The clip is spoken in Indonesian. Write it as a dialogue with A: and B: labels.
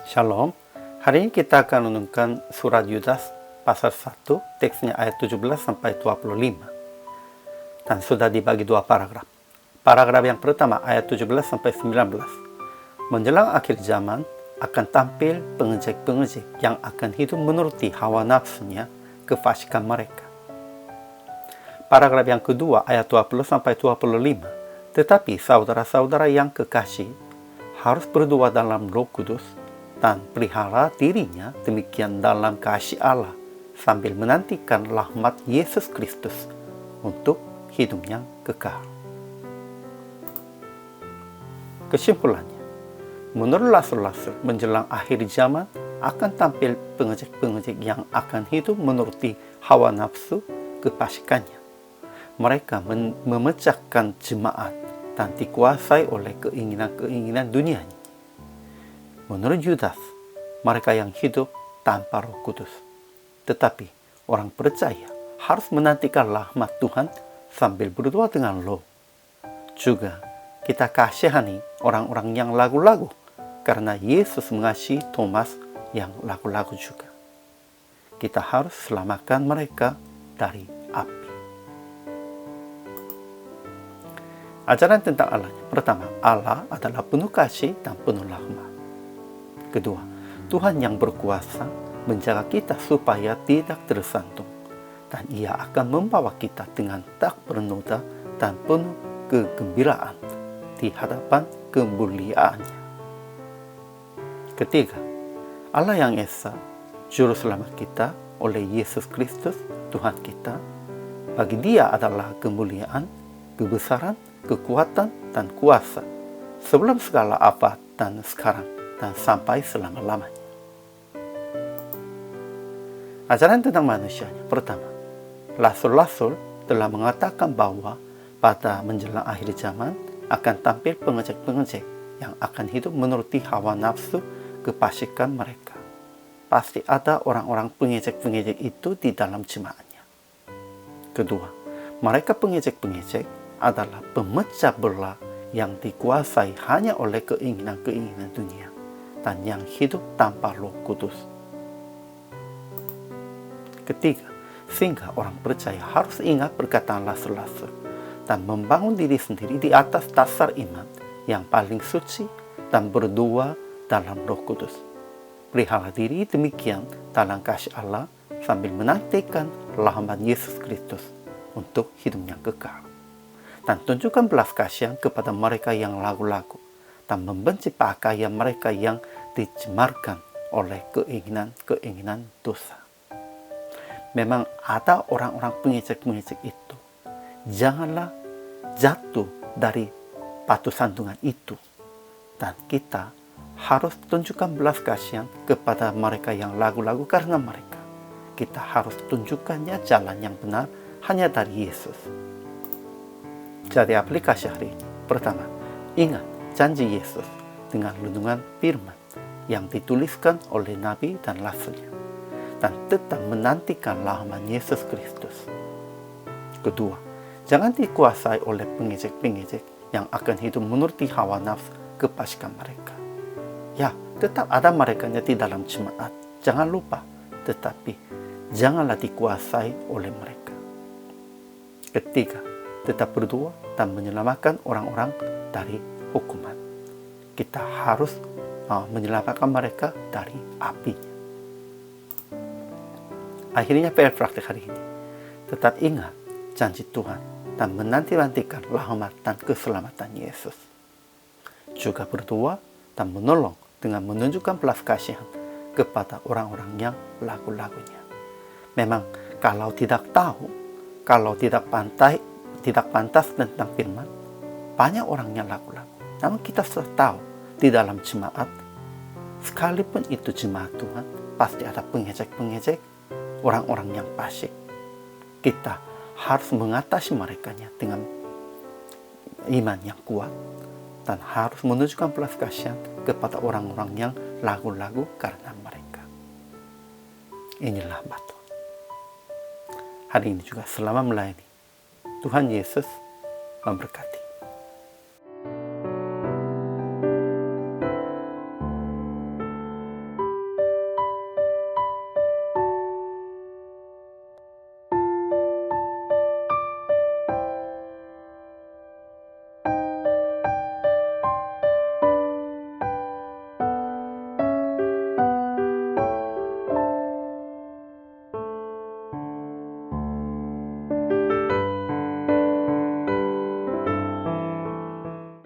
A: Shalom. Hari ini kita akan renungkan surat Yudas pasal 1, teksnya ayat 17 sampai 25. Dan sudah dibagi dua paragraf. Paragraf yang pertama ayat 17 sampai 19. Menjelang akhir zaman akan tampil pengejek-pengejek yang akan hidup menuruti hawa nafsunya, kefasikan mereka. Paragraf yang kedua ayat 20 sampai 25. Tetapi saudara-saudara yang kekasih harus berdoa dalam Roh Kudus dan pelihara dirinya demikian dalam kasih Allah sambil menantikan rahmat Yesus Kristus untuk hidup yang kekal. Kesimpulannya, menurut rasul-rasul menjelang akhir zaman akan tampil pengejek-pengejek yang akan hidup menuruti hawa nafsu kefasikannya. Mereka memecahkan jemaat dan dikuasai oleh keinginan-keinginan dunianya. Menurut Yudas, mereka yang hidup tanpa Roh Kudus. Tetapi orang percaya harus menantikan rahmat Tuhan sambil berdoa dengan Roh. Juga kita kasihani orang-orang yang lagu-lagu karena Yesus mengasihi Thomas yang lagu-lagu juga. Kita harus selamatkan mereka dari api. Ajaran tentang Allah. Pertama, Allah adalah penuh kasih dan penuh rahmat. Kedua, Tuhan yang berkuasa menjaga kita supaya tidak tersantung, dan Ia akan membawa kita dengan tak bernoda dan penuh kegembiraan di hadapan kemuliaannya. Ketiga, Allah yang Esa, Juru Selamat kita oleh Yesus Kristus, Tuhan kita. Bagi Dia adalah kemuliaan, kebesaran, kekuatan, dan kuasa sebelum segala abad dan sekarang dan sampai selama-lamanya. Ajaran tentang manusianya. Pertama, rasul-rasul telah mengatakan bahwa pada menjelang akhir zaman akan tampil pengejek-pengejek yang akan hidup menuruti hawa nafsu kefasikan mereka. Pasti ada orang-orang pengejek-pengejek itu di dalam jemaatnya. Kedua, mereka pengejek-pengejek adalah pemecah belah yang dikuasai hanya oleh keinginan-keinginan dunia dan yang hidup tanpa Roh Kudus. Ketiga, sehingga orang percaya harus ingat perkataan rasul-rasul dan membangun diri sendiri di atas dasar iman yang paling suci dan berdoa dalam Roh Kudus. Pelihara diri demikian dalam kasih Allah sambil menantikan rahmat Yesus Kristus untuk hidup yang kekal. Dan tunjukkan belas kasihan kepada mereka yang lagu-lagu dan membenci pakaian mereka yang dicemarkan oleh keinginan-keinginan dosa. Memang ada orang-orang pengejek-pengejek itu. Janganlah jatuh dari batu sandungan itu. Dan kita harus tunjukkan belas kasihan kepada mereka yang lagu-lagu karena mereka. Kita harus tunjukkannya jalan yang benar hanya dari Yesus. Jadi aplikasi hari ini. Pertama, ingat janji Yesus dengan renungan firman yang dituliskan oleh Nabi dan Rasulnya, dan tetap menantikan rahmat Yesus Kristus. Kedua, jangan dikuasai oleh pengejek-pengejek yang akan hidup menuruti hawa nafsu kefasikan mereka. Ya, tetap ada mereka di dalam jemaat, jangan lupa, tetapi janganlah dikuasai oleh mereka. Ketiga, tetap berdoa dan menyelamatkan orang-orang dari hukuman. Kita harus menyelamatkan mereka dari apinya. Akhirnya PR praktik hari ini. Tetap ingat janji Tuhan dan menanti-nantikan rahmat dan keselamatan Yesus. Juga berdoa dan menolong dengan menunjukkan belas kasihan kepada orang-orang yang lagu-lagunya. Memang kalau tidak tahu, kalau tidak pantas tentang firman, banyak orang yang lagu-lagu. Namun kita sudah tahu di dalam jemaat, sekalipun itu jemaat Tuhan, pasti ada pengejek-pengejek, orang-orang yang fasik. Kita harus mengatasi mereka dengan iman yang kuat dan harus menunjukkan belas kasihan kepada orang-orang yang lagu-lagu karena mereka. Inilah batu. Hari ini juga selama melayani, Tuhan Yesus memberkati.